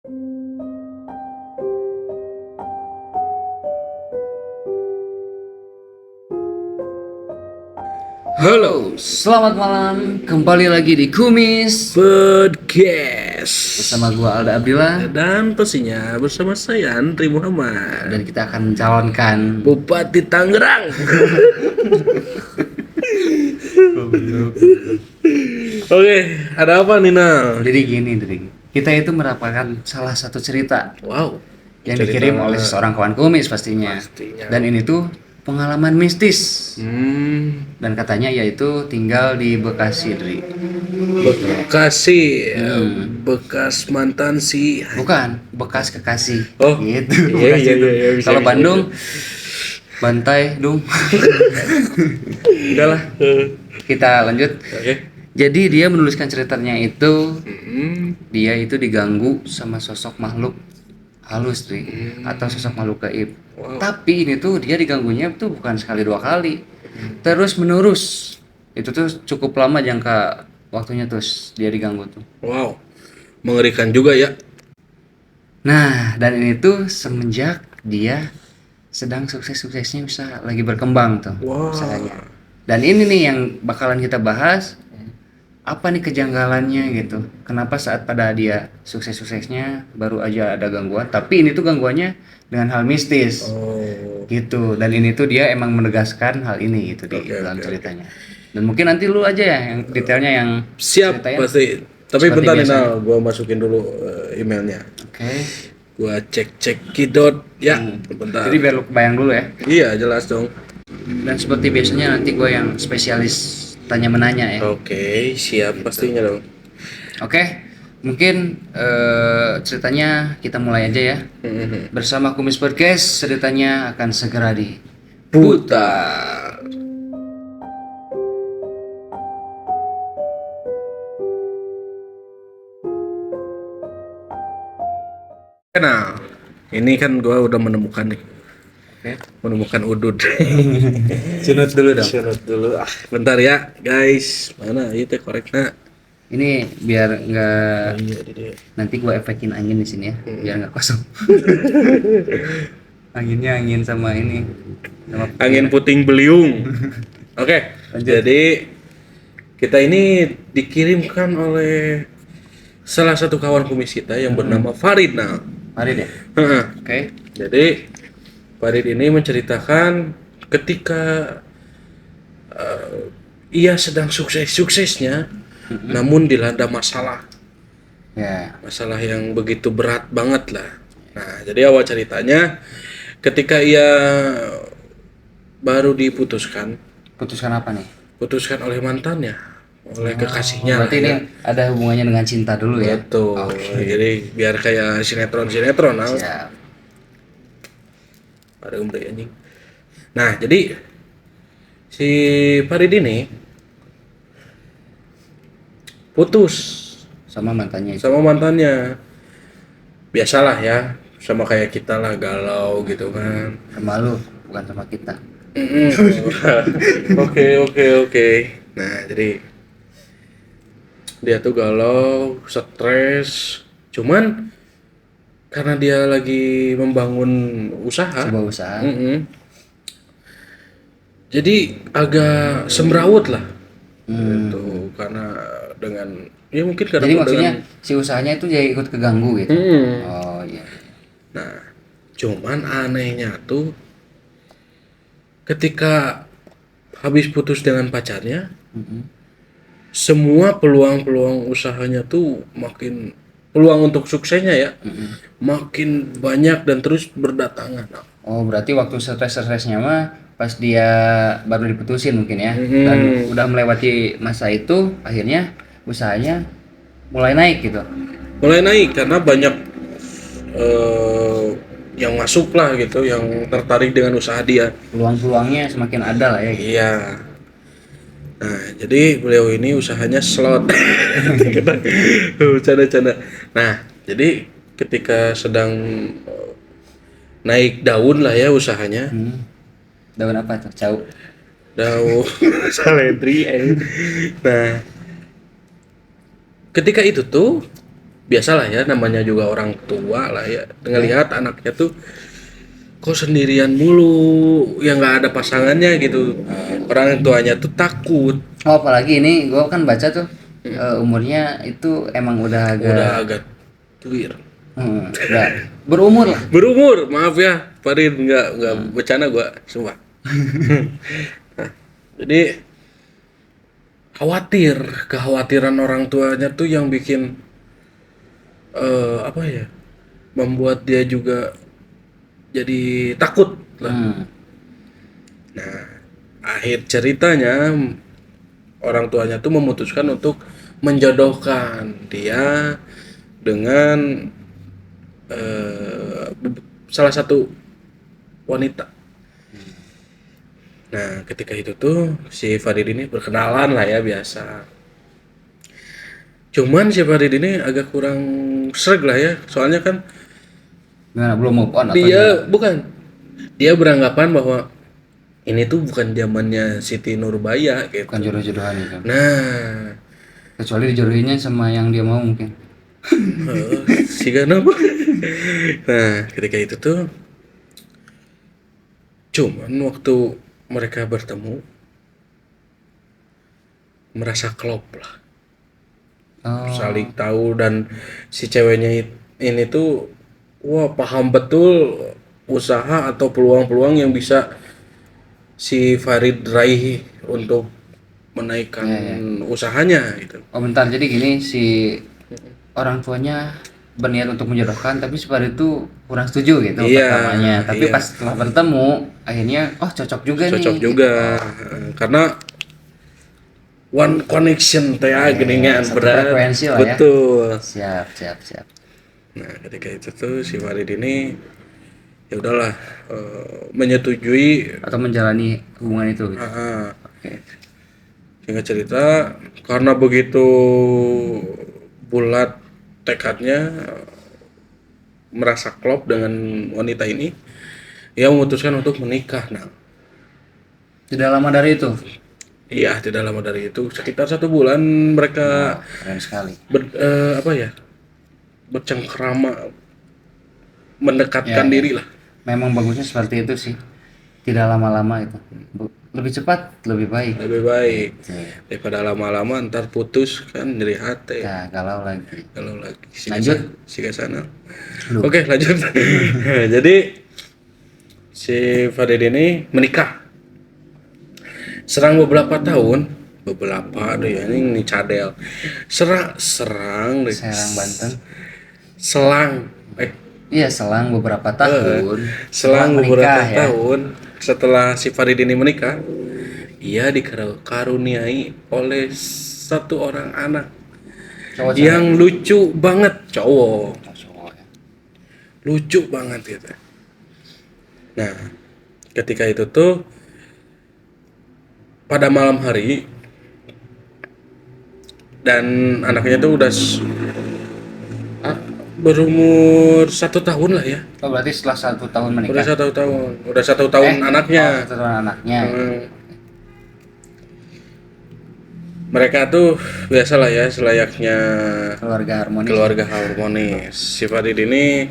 Halo, selamat malam. Kembali lagi di Kumis Podcast bersama gua Alda Abdillah dan pastinya bersama saya Andri Muhammad, dan kita akan mencalonkan Bupati Tangerang. Oke, ada apa Nina? Jadi gini, kita itu mendapatkan salah satu cerita Wow, yang cerita- dikirim oleh seorang kawan kumis pastinya. Pastinya. Dan ini tuh pengalaman mistis. Dan katanya yaitu tinggal di Bekasi, Dri. Bekasi, bekas mantan si. Bukan, bekas kekasih. Oh, gitu. iya, Bekasi iya, itu. iya, bisa, Kalau bisa, Bandung bantai dong. Udahlah, kita lanjut. Oke. Jadi dia menuliskan ceritanya itu dia itu diganggu sama sosok makhluk halus tuh atau sosok makhluk gaib. Wow. Tapi ini tuh dia diganggunya tuh bukan sekali dua kali, terus menerus. Itu tuh cukup lama jangka waktunya terus dia diganggu tuh. Wow, mengerikan juga ya. Nah, dan ini tuh semenjak dia sedang sukses-suksesnya bisa lagi berkembang tuh Wow. usahanya. Dan ini nih yang bakalan kita bahas. Apa nih kejanggalannya gitu? Kenapa saat pada dia sukses-suksesnya baru aja ada gangguan, tapi ini tuh gangguannya dengan hal mistis. Oh, Gitu. Dan ini tuh dia emang menegaskan hal ini gitu di Oke, dalam oke, ceritanya. Dan mungkin nanti lu aja ya yang detailnya yang siap ceritain. pasti. Tapi Seperti bentar biasanya. Nina, gua masukin dulu emailnya. Oke. Gua cek kidot ya, bentar. Jadi biar lu kebayang dulu ya. Iya, jelas dong. Dan seperti biasanya nanti gue yang spesialis tanya menanya ya. Oke, siap pastinya dong. Oke. Mungkin ceritanya kita mulai aja ya. Bersama Kumis Podcast, ceritanya akan segera diputar. Nah, ini kan gua udah menemukan nih. Oke. Menemukan udud. Sunut dulu dong. Sunut dulu. Bentar ya, guys. Mana itu koreknya? Ini biar nggak Iya, dia. nanti gua efekin angin di sini ya, biar nggak kosong. Anginnya angin sama ini. Sama Angin puting beliung. Oke, Lanjut. jadi kita ini dikirimkan oleh salah satu kawan kumis kita yang bernama Farid. Nah, Farid ya. heeh. Oke. Jadi Farid ini menceritakan ketika ia sedang sukses-suksesnya, namun dilanda masalah Ya. yang begitu berat banget lah. Nah, jadi awal ceritanya ketika ia baru Putuskan apa nih? putuskan oleh mantannya, oleh kekasihnya. Berarti ini ada hubungannya dengan cinta dulu ya. Betul. Jadi biar kayak sinetron nah. Siap. Ada umre anjing. Nah, jadi si Farid ini putus Sama mantannya itu. sama mantannya. Biasalah ya, sama kayak kita lah, galau gitu kan. Sama lu, bukan sama kita. Oke. Nah, jadi dia tuh galau, stres. Cuman karena dia lagi membangun usaha, Sebuah usaha. jadi agak semrawut lah. Gitu. Karena dengan ya mungkin karena Jadi maksudnya si usahanya itu jadi ikut keganggu gitu. Oh iya. Nah, cuman anehnya tuh ketika habis putus dengan pacarnya, semua peluang usahanya tuh makin peluang untuk suksesnya ya, makin banyak dan terus berdatangan. Oh berarti waktu stres-stresnya mah pas dia baru diputusin mungkin ya. Dan udah melewati masa itu, akhirnya usahanya mulai naik gitu. Mulai naik karena banyak yang masuk lah gitu, yang tertarik dengan usaha dia. Peluang-peluangnya semakin ada lah ya gitu. Iya. Nah, jadi beliau ini usahanya slot. Canda-canda. Nah, jadi ketika sedang naik daun lah ya usahanya. Daun apa tuh? Cau. Daun seledri. Nah, ketika itu tuh biasalah ya, namanya juga orang tua lah ya, ngelihat anaknya tuh kok sendirian mulu, ya nggak ada pasangannya gitu. Orang tuanya tuh takut, Oh, apalagi ini gue kan baca tuh umurnya itu emang udah udah agak agak tuir. udah berumur lah. Berumur, maaf ya, Farid, nggak bercanda gua, sumpah. Jadi kekhawatiran orang tuanya tuh yang bikin apa ya, membuat dia juga jadi takut lah. Hmm. Akhir ceritanya orang tuanya tuh memutuskan untuk menjodohkan dia dengan salah satu wanita. Nah, ketika itu tuh si Farid ini berkenalan lah ya, biasa. Cuman si Farid ini agak kurang sreg lah ya, soalnya kan Gimana, belum move on atau dia dia beranggapan bahwa ini tuh bukan zamannya Siti Nurbaya gitu. bukan jodoh-jodohan itu? Nah, Kecuali dijodohinnya sama yang dia mau mungkin. si Ganap. Nah, ketika itu tuh cuman waktu mereka bertemu merasa klop lah, Oh, saling tahu, dan si ceweknya ini tuh wah paham betul usaha atau peluang-peluang yang bisa si Farid raih untuk menaikkan usahanya gitu. oh bentar, jadi gini, si orang tuanya berniat untuk menjodohkan tapi seperti itu kurang setuju gitu Iya, pertamanya. Tapi iya. pas setelah bertemu akhirnya oh cocok juga nih. Cocok juga. Karena one connection teh geningan satu berat. frekuensi lah ya. Betul. Siap, siap, siap. Nah, ketika itu tuh si Farid ini ya udahlah menyetujui. Atau menjalani hubungan itu gitu. Oke. Singkat cerita, karena begitu bulat tekadnya, merasa klop dengan wanita ini, ia memutuskan untuk menikah. Nah, Tidak lama dari itu. iya, tidak lama dari itu, sekitar 1 bulan mereka Keren sekali. apa ya, bercengkrama, mendekatkan Ya, ya. diri lah. Memang bagusnya seperti itu sih. Tidak lama-lama itu. Lebih cepat, lebih baik. Lebih baik Iya. daripada lama-lama ntar putus kan, nyeri hati. Ya, galau lagi. Kalau lagi Lanjut. ke sana. Aduh. Oke, lanjut. Jadi si Farid ini menikah. Serang beberapa tahun, ada ya ini cadel. Serang deh. Serang Banten. Selang Iya, selang beberapa tahun. selang setelah beberapa menikah, ya. tahun setelah si Farid ini menikah, ia dikaruniai oleh satu orang anak Cowok yang lucu banget, cowok. cowok ya. Lucu banget gitu. Nah, ketika itu tuh pada malam hari, dan anaknya tuh udah berumur 1 tahun lah ya. Oh, berarti setelah 1 tahun menikah. Udah 1 tahun anaknya. 1 tahun anaknya. Mereka tuh biasalah ya, selayaknya Keluarga harmonis. Si Farid ini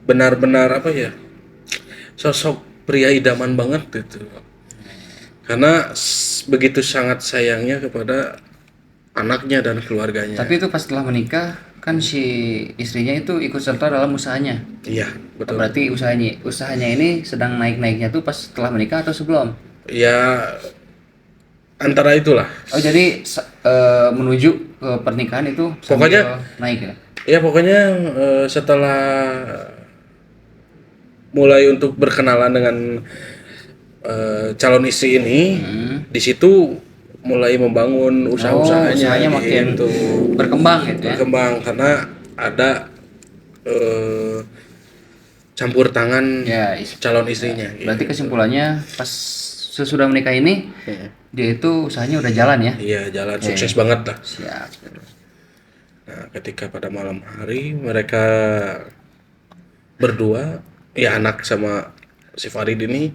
benar-benar apa ya, sosok pria idaman banget gitu, karena begitu sangat sayangnya kepada anaknya dan keluarganya. Tapi itu pas setelah menikah kan si istrinya itu ikut serta dalam usahanya. Iya, betul. Berarti usahanya ini sedang naik-naiknya tuh pas setelah menikah atau sebelum? Ya antara itulah. Oh, jadi menuju ke pernikahan itu Pokoknya sambil naik ya. ya pokoknya setelah mulai untuk berkenalan dengan calon istri ini, di situ mulai membangun usahanya usahanya makin gitu. berkembang gitu ya. Berkembang karena ada campur tangan Ya, calon istrinya. berarti kesimpulannya pas sesudah menikah ini dia itu usahanya udah jalan ya. Iya, jalan sukses banget lah. Siap. Nah, ketika pada malam hari mereka berdua, ya anak sama si Farid ini,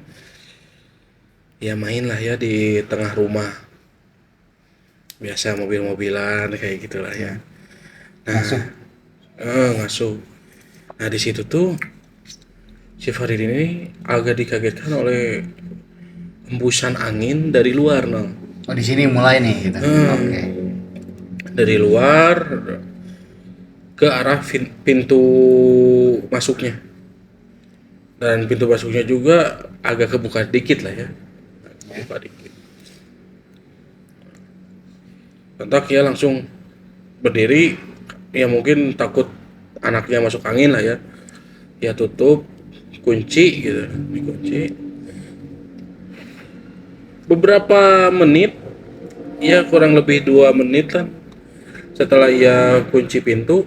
ya main lah ya di tengah rumah. Biasa mobil-mobilan kayak gitulah ya. Langsung ngasuh. Nah di situ tuh si Farid ini agak dikagetkan oleh hembusan angin dari luar, nah. Oh, di sini mulai nih gitu. Oke. Dari luar ke arah pintu masuknya, dan pintu masuknya juga agak kebuka dikit lah ya, kebuka dikit. Kontak ya langsung berdiri, ya mungkin takut anaknya masuk angin lah ya, ya tutup kunci gitu, dikunci. Beberapa menit, ya kurang lebih 2 menit lah setelah ia kunci pintu,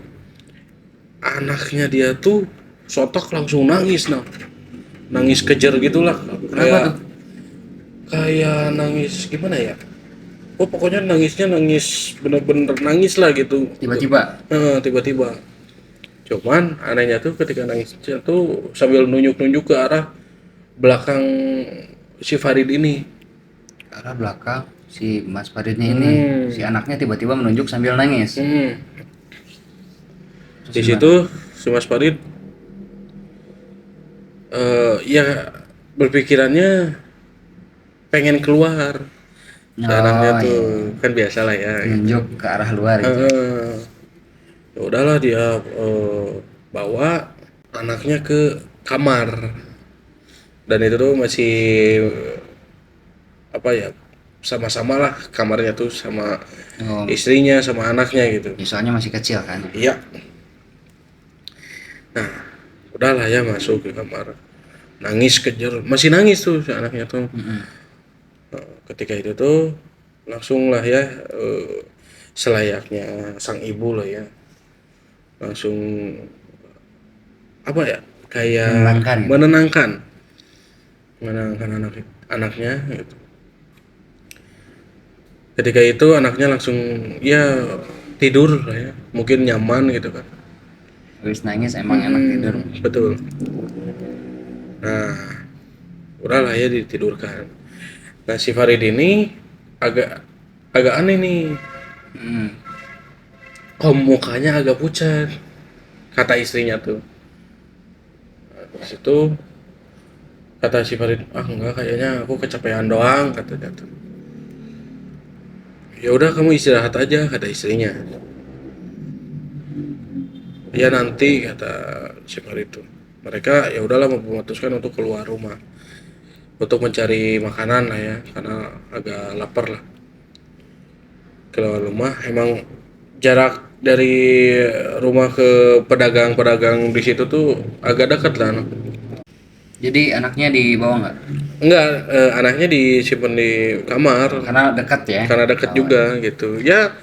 anaknya dia tuh sotok langsung nangis, nah. Nangis kejer gitulah, Kenapa tuh? kayak nangis gimana ya, oh pokoknya nangisnya nangis bener-bener nangis lah gitu. Tiba-tiba. Tiba-tiba. Cuman anehnya tuh ketika nangisnya tuh sambil nunjuk-nunjuk ke arah belakang si Farid ini. Ke arah belakang si Mas Faridnya ini, si anaknya tiba-tiba menunjuk sambil nangis. Di situ si Mas Farid ya berpikirannya pengen keluar. Si anaknya tuh kan biasa lah ya. Menunjuk ke arah luar gitu. Ya udahlah dia bawa anaknya ke kamar, dan itu tuh masih apa ya, sama-sama lah kamarnya tuh sama Oh, istrinya sama anaknya gitu. ya, soalnya masih kecil kan. Iya. Nah udahlah ya masuk ke kamar, nangis kejer, masih nangis tuh si anaknya tuh. Ketika itu tuh langsung lah ya, selayaknya sang ibu lah ya, langsung apa ya, kayak Menenangkan gitu. menenangkan anaknya gitu. Ketika itu anaknya langsung ya tidur lah ya, mungkin nyaman gitu kan. Habis nangis emang enak tidur. Betul. Nah udahlah ya ditidurkan. Nah si Farid ini agak agak aneh nih, kok mukanya agak pucat, kata istrinya tuh. Nah, di situ kata si Farid, enggak, kayaknya aku kecapean doang, katanya tuh. Ya udah kamu istirahat aja, kata istrinya. Ya nanti, kata si Farid tuh. Mereka ya udahlah memutuskan untuk keluar rumah untuk mencari makanan lah ya, karena agak lapar lah. Keluar rumah, emang jarak dari rumah ke pedagang-pedagang di situ tuh agak dekat lah. No. Jadi anaknya dibawa nggak? Enggak, anaknya disimpan di kamar Karena dekat ya. karena dekat juga gitu. Ya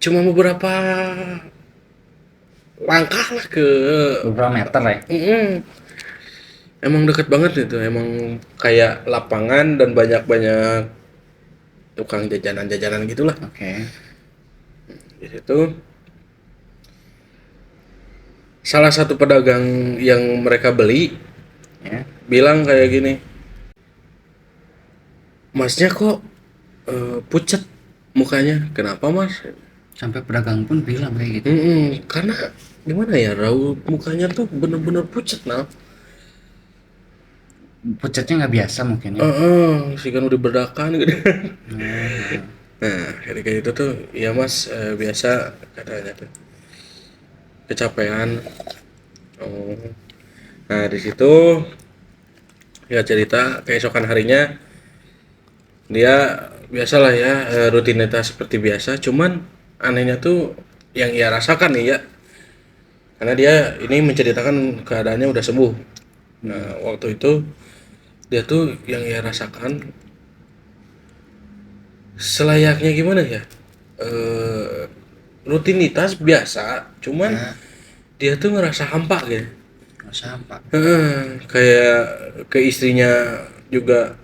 cuma beberapa langkah lah ke Beberapa meter ya. emang dekat banget itu, emang kayak lapangan dan banyak-banyak tukang jajanan-jajanan gitulah Oke. di situ. Salah satu pedagang yang mereka beli Ya. bilang kayak gini, masnya kok pucat mukanya, kenapa mas? Sampai pedagang pun bilang kayak gitu. Karena gimana ya, raut mukanya tuh bener-bener pucat nah. Pucatnya nggak biasa mungkin ya. Sih kan udah berdakan gitu. Nah ketika itu tuh ya mas, biasa katanya tuh kecapean. Nah di situ ya cerita keesokan harinya dia biasalah ya, rutinitas seperti biasa, cuman anehnya tuh yang ia rasakan nih ya, karena dia ini menceritakan keadaannya udah sembuh. Nah waktu itu dia tuh yang ia rasakan selayaknya gimana ya, rutinitas biasa, cuman dia tuh ngerasa hampa gitu. Sampah. Kayak ke istrinya juga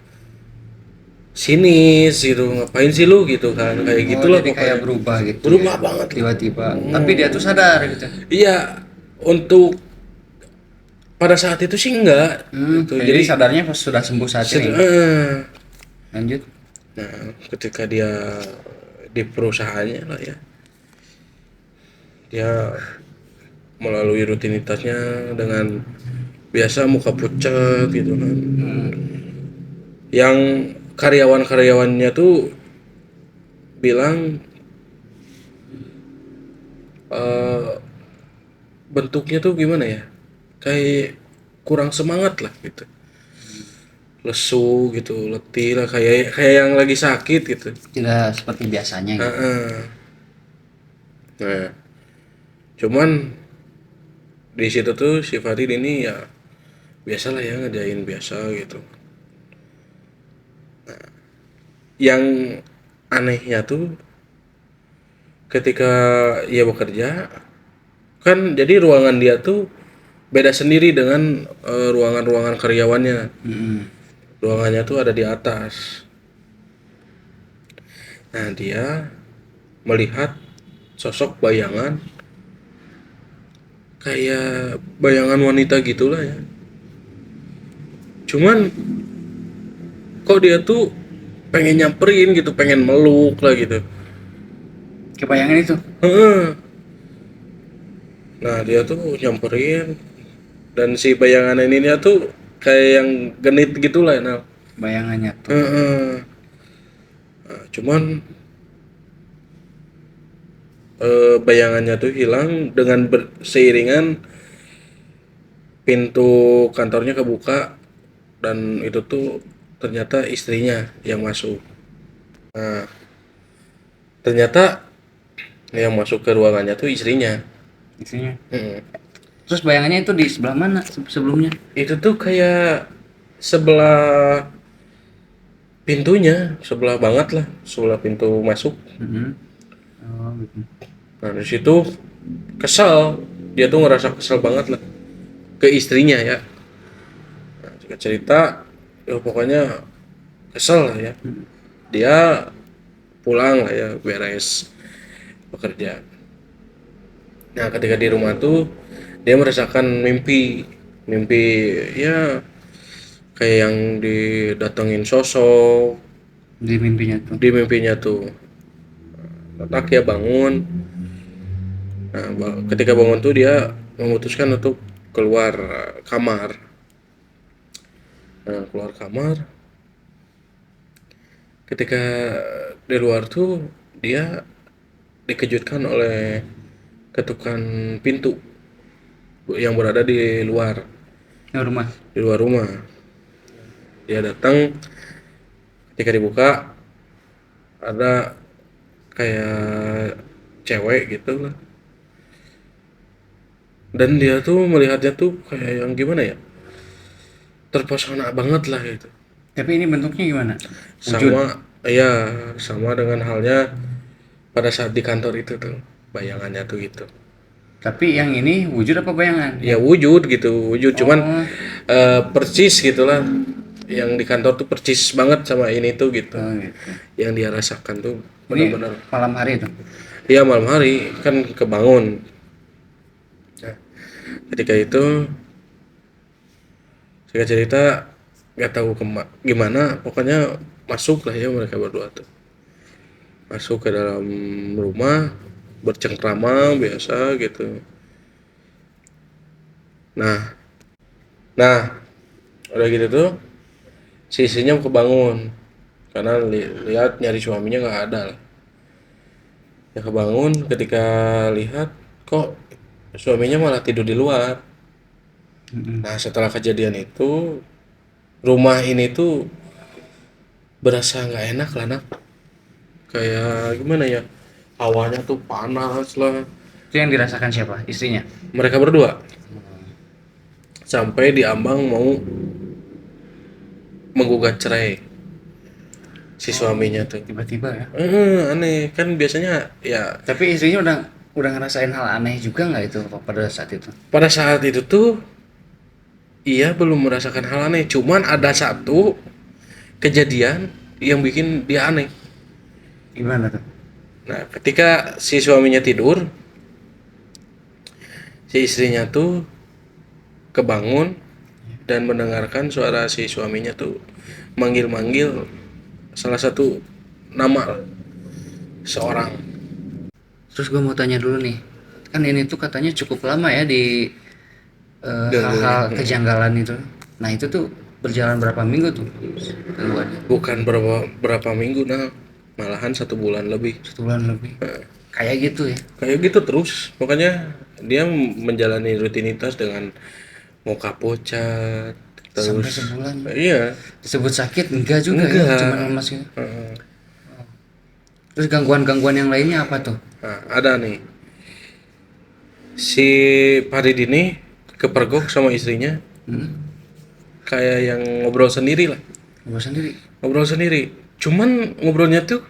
sinis gitu, ngapain sih lu gitu kan, kayak gitulah Jadi kayak pokoknya. berubah gitu. Berubah ya. banget Tiba-tiba. Tapi dia tuh sadar gitu. Iya, untuk pada saat itu sih enggak gitu. Jadi sadarnya pas sudah sembuh saat ini. Lanjut. Nah ketika dia di perusahaannya lah ya, Dia melalui rutinitasnya dengan biasa muka pucat gitu kan. Yang karyawan-karyawannya tuh bilang eh, bentuknya tuh gimana ya? Kayak kurang semangat lah gitu. Lesu gitu, letih lah kayak kayak yang lagi sakit gitu. Tidak seperti biasanya gitu. Heeh. Nah, cuman di situ tuh si Farid ini ya biasalah ya ngerjain biasa gitu. Yang anehnya tuh ketika ia bekerja kan jadi ruangan dia tuh beda sendiri dengan ruangan-ruangan karyawannya. Mm-mm. Ruangannya tuh ada di atas. Nah, dia melihat sosok bayangan kayak bayangan wanita gitulah ya. Cuman kok dia tuh pengen nyamperin gitu, pengen meluk lah gitu. Kebayangan itu Heeh. Nah, dia tuh nyamperin dan si bayangan ini tuh kayak yang genit gitulah ya. Nah, bayangannya tuh. heeh. Nah, cuman bayangannya tuh hilang dengan seiringan pintu kantornya kebuka dan itu tuh ternyata istrinya yang masuk. Nah, ternyata yang masuk ke ruangannya tuh istrinya. Isinya. Mm. Terus bayangannya itu di sebelah mana sebelumnya? Itu tuh kayak sebelah pintunya, sebelah banget lah, sebelah pintu masuk. Mm-mm. Oh, gitu. Nah, di situ kesel, dia tuh ngerasa kesel banget lah ke istrinya ya. Nah, jika cerita, ya pokoknya kesel lah ya. Dia pulang lah ya, beres bekerja. Nah, ketika di rumah tuh dia merasakan mimpi, mimpi ya kayak yang didatengin sosok Di mimpinya tuh. di mimpinya tuh. Tak ya bangun. Nah, ketika bangun tuh dia memutuskan untuk keluar kamar. Nah, keluar kamar. Ketika di luar tuh dia dikejutkan oleh ketukan pintu yang berada Di rumah. di luar rumah. Dia datang, ketika dibuka ada kayak cewek gitu lah. Dan dia tuh melihatnya tuh kayak yang gimana ya? Terpesona banget lah gitu. Tapi ini bentuknya gimana? Wujud. Sama ya sama dengan halnya pada saat di kantor itu tuh bayangannya tuh gitu. Tapi yang ini wujud apa bayangan? Ya wujud gitu, wujud cuman Oh, persis gitulah. Yang di kantor tuh persis banget sama ini tuh gitu. oh gitu. Yang dia rasakan tuh Ini benar-benar. malam hari itu. Iya malam hari kan kebangun. Nah, ketika itu saya cerita nggak tahu gimana, pokoknya masuk lah ya mereka berdua tuh. Masuk ke dalam rumah bercengkrama biasa gitu. Nah, nah udah gitu tuh si istrinya kebangun karena lihat nyari suaminya nggak ada lah. Ya kebangun ketika lihat kok suaminya malah tidur di luar. Mm-mm. Nah setelah kejadian itu rumah ini tuh berasa nggak enak lah nak. Kayak gimana ya, hawanya tuh panas lah. Itu yang dirasakan siapa? Istrinya. Mereka berdua sampai diambang mau menggugat cerai si suaminya tuh. Tiba-tiba ya. Aneh kan biasanya ya. Tapi istrinya udah ngerasain hal aneh juga nggak itu pada saat itu? Pada saat itu tuh ia belum merasakan hal aneh, cuman ada satu kejadian yang bikin dia aneh. Gimana tuh? Nah, ketika si suaminya tidur, si istrinya tuh kebangun dan mendengarkan suara si suaminya tuh manggil-manggil salah satu nama seorang. Terus gue mau tanya dulu nih, Kan ini tuh katanya cukup lama ya di hal-hal kejanggalan itu. Nah itu tuh berjalan berapa minggu tuh gangguannya? Bukan berapa minggu, nah malahan 1 bulan lebih. 1 bulan lebih. Kayak gitu ya. Kayak gitu terus, makanya dia menjalani rutinitas dengan muka pucat Sampai terus. sebulan. Iya. Disebut sakit enggak juga ya, Enggak. cuman lemas gitu. Heeh. Terus gangguan-gangguan yang lainnya apa tuh? Nah, ada nih si Farid ini kepergok sama istrinya, kayak yang ngobrol sendiri lah, Gua sendiri. ngobrol sendiri. Cuman ngobrolnya tuh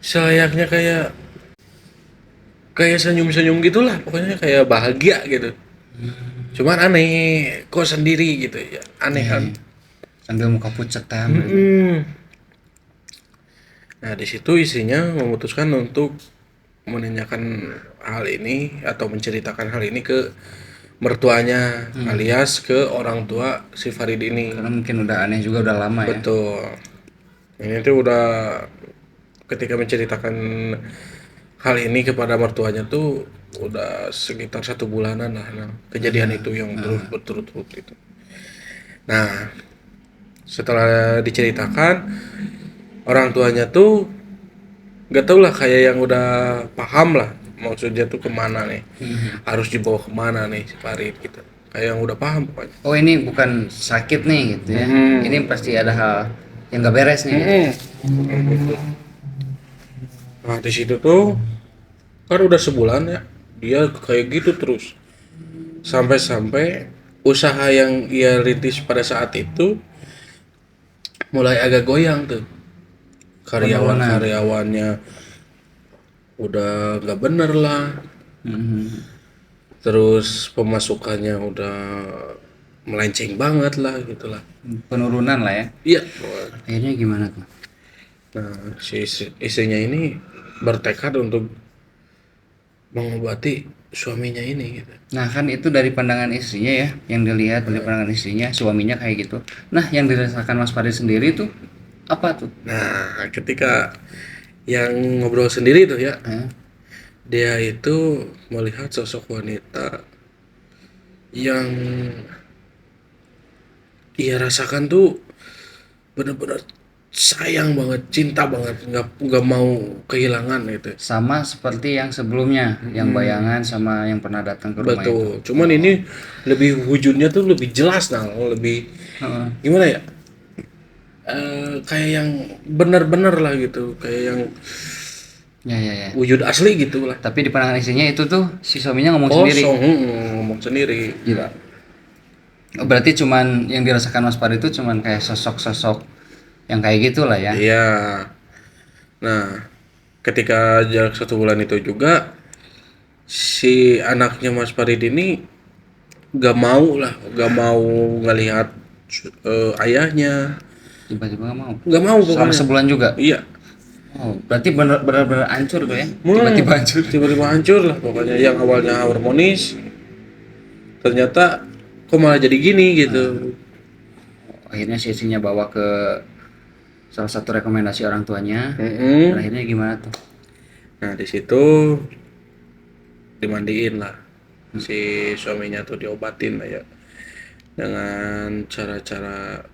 selayaknya kayak kayak senyum-senyum gitulah, pokoknya kayak bahagia gitu. Cuman aneh, kok sendiri gitu ya, aneh kan. Sambil muka pucat teh. Mm. Nah, di situ istrinya memutuskan untuk menanyakan hal ini atau menceritakan hal ini ke mertuanya, alias ke orang tua si Farid ini. Karena mungkin udah aneh juga udah lama ya. Betul. Ini tuh udah ketika menceritakan hal ini kepada mertuanya tuh udah sekitar 1 bulanan lah, nah, kejadian itu yang terus berturut-turut itu. Nah, setelah diceritakan orang tuanya tuh nggak tahu lah, kayak yang udah paham lah maksudnya tuh kemana nih, harus dibawa kemana nih si Farid gitu, kayak yang udah paham pokoknya. Oh ini bukan sakit nih gitu ya. Ini pasti ada hal yang gak beres nih. Gitu. Nah di situ tuh kan udah sebulan ya dia kayak gitu terus, sampai-sampai usaha yang ia rintis pada saat itu mulai agak goyang tuh, karyawan-karyawannya udah nggak bener lah, terus pemasukannya udah melenceng banget lah gitulah. Penurunan lah ya. Iya. Akhirnya gimana tuh? Nah si istrinya ini bertekad untuk mengobati suaminya ini gitu. Nah kan itu dari pandangan istrinya ya, yang dilihat dari pandangan istrinya, suaminya kayak gitu. Nah yang dirasakan Mas Farid sendiri tuh apa tuh? Nah ketika yang ngobrol sendiri tuh ya, dia itu melihat sosok wanita yang ia rasakan tuh benar-benar sayang banget, cinta banget, nggak mau kehilangan gitu. Sama seperti yang sebelumnya, yang bayangan sama yang pernah datang ke rumah itu. Betul. Cuman ini lebih wujudnya tuh lebih jelas, nah lebih Heeh. gimana ya? Kayak yang benar-benar lah gitu, kayak yang Ya. wujud asli gitu lah. Tapi di pandangan istrinya itu tuh si suaminya ngomong sendiri. Kosong, ngomong sendiri. Gila. Oh, berarti cuman yang dirasakan Mas Farid itu cuman kayak sosok-sosok yang kayak gitulah ya. Iya. Nah, ketika jarak 1 bulan itu juga si anaknya Mas Farid ini gak mau ngelihat ayahnya, Tiba-tiba nggak mau. gak mau Selama pokoknya. sebulan juga. Iya. Oh, berarti benar-benar hancur tuh ya. Hmm, Tiba-tiba hancur. tiba-tiba hancur lah pokoknya, yang awalnya harmonis ternyata kok malah jadi gini gitu. Akhirnya si istrinya bawa ke salah satu rekomendasi orang tuanya. Mm-mm. Dan akhirnya gimana tuh? Nah di situ dimandiin lah si suaminya tuh, diobatin lah ya dengan cara-cara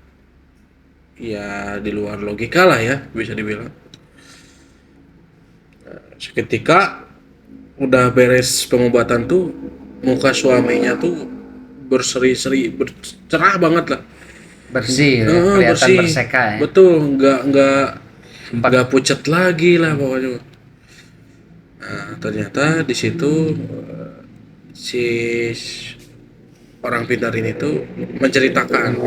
ya di luar logika lah ya bisa dibilang. Seketika udah beres pengobatan tuh muka suaminya tuh berseri-seri, cerah banget lah. Bersih, ya. Kelihatan Bersih. berseka ya. Betul, nggak pucat lagi lah pokoknya. Nah, ternyata di situ si orang pintar ini tuh menceritakan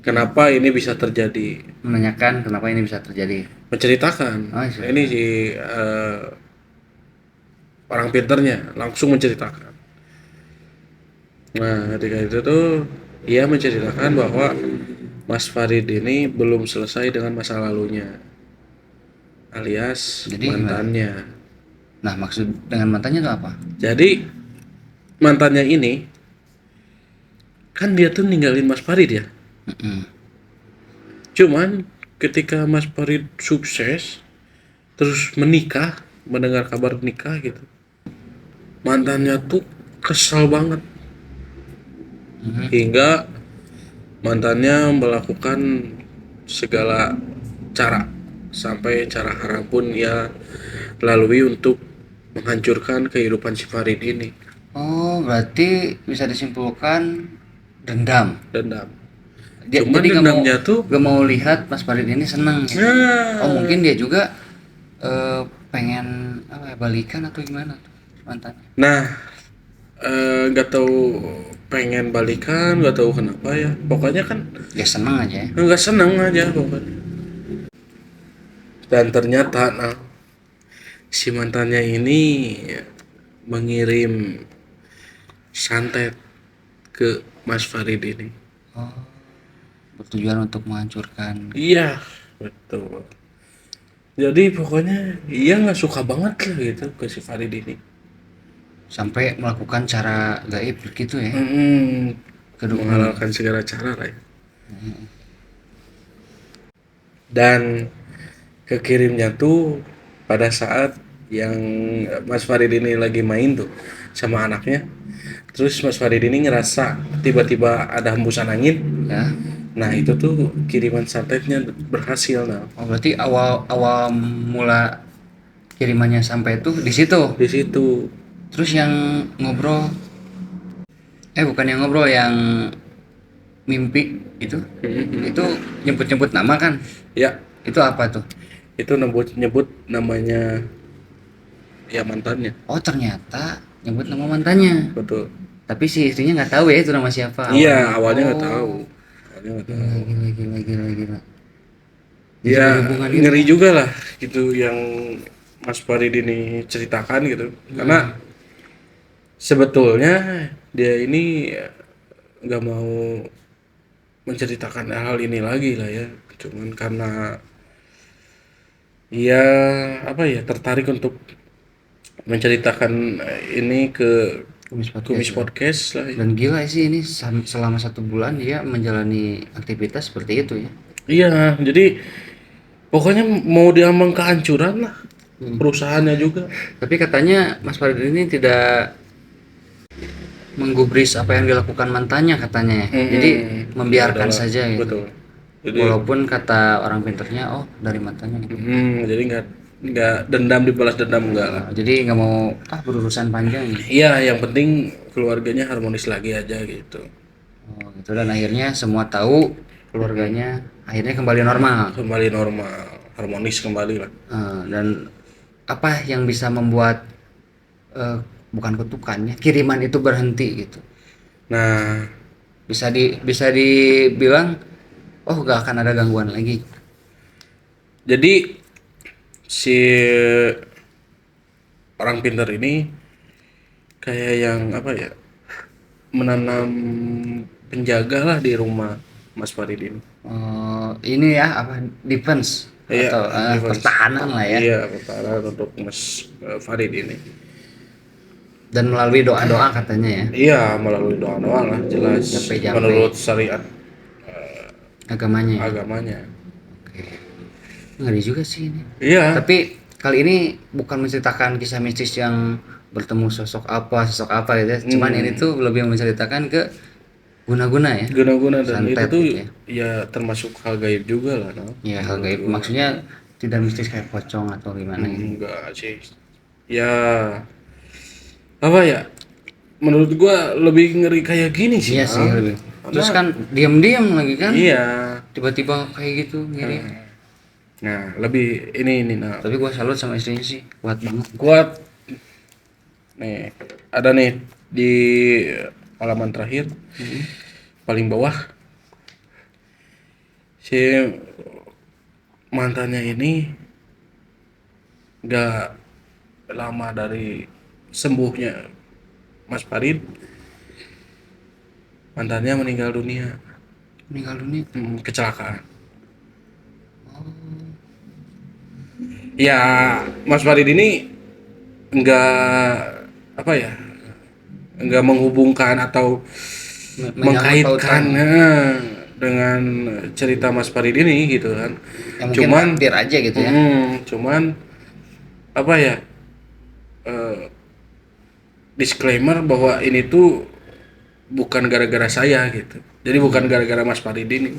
kenapa ini bisa terjadi. Menanyakan kenapa ini bisa terjadi. Menceritakan. Oh, iya. Ini si orang pintarnya langsung menceritakan. Nah, ketika itu tuh ia menceritakan bahwa Mas Farid ini belum selesai dengan masa lalunya, alias Jadi mantannya. Nah, maksud dengan mantannya itu apa? Jadi mantannya ini kan dia tuh ninggalin Mas Farid ya. Cuman ketika Mas Farid sukses terus menikah, mendengar kabar nikah gitu. Mantannya tuh kesel banget hingga mantannya melakukan segala cara sampai cara haram pun ia lalui untuk menghancurkan kehidupan si Farid ini. Oh, berarti bisa disimpulkan dendam. Dendam. Jadi Cuman dendamnya tuh gak mau lihat Mas Farid ini seneng gitu. nah, Oh, mungkin dia juga pengen apa ya, balikan atau gimana tuh mantannya. nah nggak tahu pengen balikan, nggak tahu kenapa ya. Pokoknya kan Ya seneng aja ya. nggak seneng aja pokoknya. Dan ternyata nah si mantannya ini mengirim santet ke Mas Farid ini. Oh, bertujuan untuk menghancurkan. Iya, betul. Jadi pokoknya iya nggak suka banget lah gitu ke si Farid ini. Sampai melakukan cara gaib begitu ya. Kedukun. Menghalalkan segala cara lah ya. Dan kekirimnya tuh pada saat yang Mas Farid ini lagi main tuh sama anaknya. Terus Mas Farid ini ngerasa tiba-tiba ada hembusan angin. Ya. Nah itu tuh kiriman santetnya berhasil. Nah Oh, berarti awal awal mula kirimannya sampai itu di situ. di situ Terus yang ngobrol, bukan yang ngobrol, yang mimpi itu nyebut-nyebut nama kan? ya Itu apa tuh? itu nyebut namanya ya mantannya. Oh, ternyata nyebut nama mantannya. Betul. Tapi si istrinya nggak tahu ya itu nama siapa. Iya awalnya nggak Oh, tahu. Awalnya nggak tahu. Gila. Jadi Ya berhubungan gitu. ngeri juga lah gitu yang Mas Farid ini ceritakan gitu. Karena sebetulnya dia ini nggak mau menceritakan hal ini lagi lah ya. Cuman karena ya apa ya tertarik untuk menceritakan ini ke Kumis Podcast lah ya. Dan gila sih ini selama 1 bulan dia menjalani aktivitas seperti itu ya. Iya, jadi pokoknya mau diambang kehancuran lah perusahaannya juga. Tapi katanya Mas Farid ini tidak menggubris apa yang dilakukan mantannya katanya ya. Jadi membiarkan Adalah, saja gitu. betul. Jadi Walaupun kata orang pinternya, oh dari mantannya gitu. jadi nggak dendam dibalas dendam enggak lah. Jadi nggak mau berurusan panjang gitu. Iya, yang penting keluarganya harmonis lagi aja gitu. Oh, gitu. Dan akhirnya semua tahu keluarganya akhirnya kembali normal. Kembali normal, harmonis kembali lah. Dan apa yang bisa membuat bukan kutukannya, kiriman itu berhenti gitu. Nah, Bisa dibilang oh gak akan ada gangguan lagi. jadi si orang pintar ini kayak yang apa ya menanam penjaga lah di rumah Mas Farid ini. Ini ya apa, defense Iya, atau defense. pertahanan lah ya. Iya, pertahanan untuk Mas Farid ini. Dan melalui doa-doa katanya ya, Iya, melalui doa-doa lah jelas Jampe-jampe. menurut syariat agamanya ya. agamanya. Oke. Ngeri juga sih ini. Iya. Tapi kali ini bukan menceritakan kisah mistis yang bertemu sosok apa gitu ya. Cuman ini tuh lebih menceritakan ke guna-guna ya. Guna-guna dan itu Santet tuh gitu ya. ya termasuk hal gaib juga lah, no? Ya hal gaib, maksudnya tidak mistis kayak pocong atau gimana gitu. Enggak sih. Ya apa ya? Menurut gua lebih ngeri kayak gini sih. Iya Bang. sih lebih. Terus kan diam-diam lagi kan, Iya. tiba-tiba kayak gitu ngiri. Nah, lebih ini nah. Tapi gua salut sama istrinya sih, kuat banget. Kuat. Nih, ada nih di halaman terakhir. Paling bawah. Si mantannya ini gak lama dari sembuhnya Mas Farid, mantannya meninggal dunia. Meninggal dunia. Kecelakaan. Ya, Mas Farid ini enggak apa ya, enggak menghubungkan atau mengkaitkan dengan cerita Mas Farid ini gitu kan. Ya, mungkin takdir aja gitu ya. Cuman apa ya, disclaimer bahwa ini tuh bukan gara-gara saya gitu. Jadi bukan gara-gara Mas Farid ini.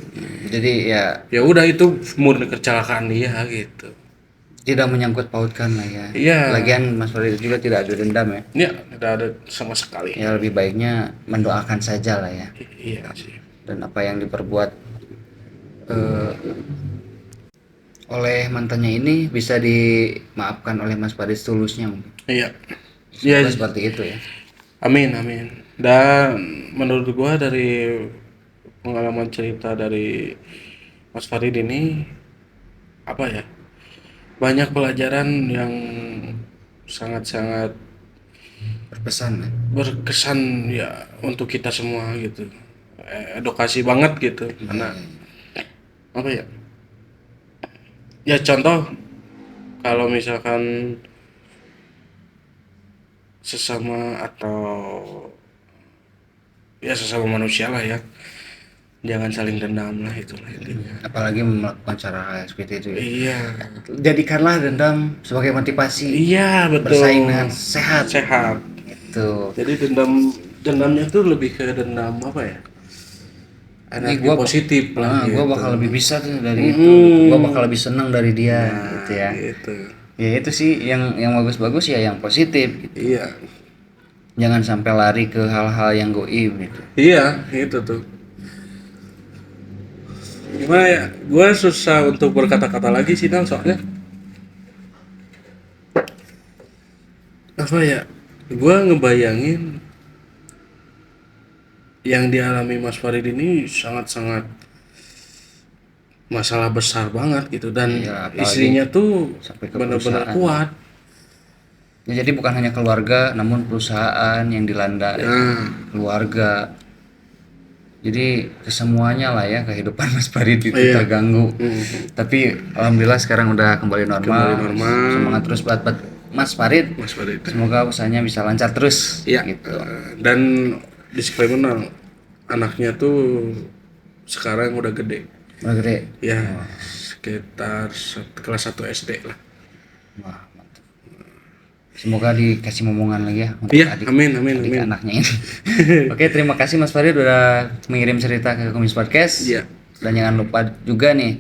Jadi ya Ya udah itu murni kecelakaan dia gitu. tidak menyangkut pautkan lah ya. Iya. Lagian Mas Farid juga tidak ada dendam ya. Ya, tidak ada sama sekali. Ya lebih baiknya mendoakan saja lah ya. Iya sih. Dan apa yang diperbuat eh, oleh mantannya ini bisa dimaafkan oleh Mas Farid setulusnya mungkin. Iya. Semoga Iya. seperti itu ya. Amin, amin. Dan menurut gua dari pengalaman cerita dari Mas Farid ini apa ya? Banyak pelajaran yang sangat-sangat Berpesan ya. berkesan ya untuk kita semua gitu. Edukasi banget gitu. Karena apa ya? Ya contoh kalau misalkan sesama atau ya sesama manusia lah ya, jangan saling dendam lah, itulah intinya. Apalagi melakukan cara seperti itu ya. Iya, Jadikanlah dendam sebagai motivasi iya betul. bersaing dengan sehat. Sehat. Itu. Jadi dendamnya tuh lebih ke dendam apa ya? Energi positif lah. Gue gitu. bakal lebih bisa tuh dari itu. Gue bakal lebih senang dari dia gitu ya. Gitu. Ya itu sih yang bagus-bagus ya yang positif gitu. Iya, Jangan sampai lari ke hal-hal yang goib gitu. iya itu tuh. Gimana ya? Gue susah untuk berkata-kata lagi sih Nal, soalnya apa ya? Gue ngebayangin yang dialami Mas Farid ini sangat-sangat masalah besar banget gitu, dan Iya, apalagi istrinya tuh sampai ke benar-benar perusahaan. kuat. Ya, jadi bukan hanya keluarga namun perusahaan yang dilanda Nah, keluarga. Jadi kesemuanya lah ya kehidupan Mas Farid itu Iya. terganggu. Tapi alhamdulillah sekarang udah kembali normal. Kembali normal. Semangat terus buat Mas Farid. Mas Farid. Semoga usahanya bisa lancar terus. Iya. Gitu. Dan disclaimer Nal, anaknya tuh sekarang udah gede. Udah gede. Ya, sekitar kelas 1 SD lah. Wah, mantap. Semoga dikasih momongan lagi ya untuk Iya, adik, amin, amin, adik amin. anaknya ini. Oke, terima kasih Mas Farid udah mengirim cerita ke Kumis Podcast. Iya. Dan jangan lupa juga nih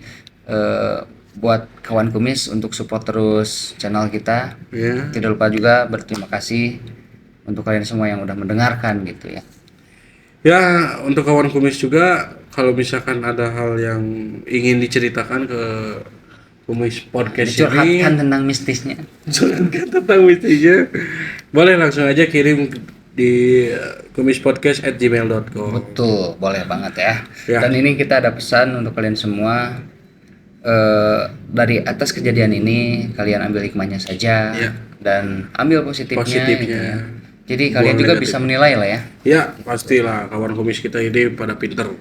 buat kawan Kumis untuk support terus channel kita. Ya. Tidak lupa juga berterima kasih untuk kalian semua yang udah mendengarkan gitu ya. Ya, untuk kawan kumis juga, kalau misalkan ada hal yang ingin diceritakan ke Kumis Podcast ini, Curhatkan tentang mistisnya. curhatkan tentang mistisnya, boleh langsung aja kirim di kumispodcast@gmail.com. Betul, boleh banget ya. Ya. Dan ini kita ada pesan untuk kalian semua. Dari atas kejadian ini kalian ambil hikmahnya saja Ya. dan ambil positifnya. Positifnya. gitu ya. Jadi kalian juga bisa menilai lah ya. Ya, pastilah kawan kumis kita ini pada pinter.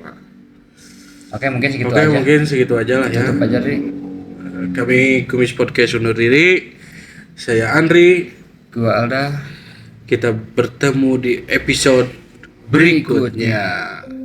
Oke, mungkin segitu Oke, aja. mungkin segitu aja lah ya. Tutup aja Ri. Kami Kumis Podcast undur diri. Saya Andri. Gua Alda. Kita bertemu di episode berikutnya. Berikutnya.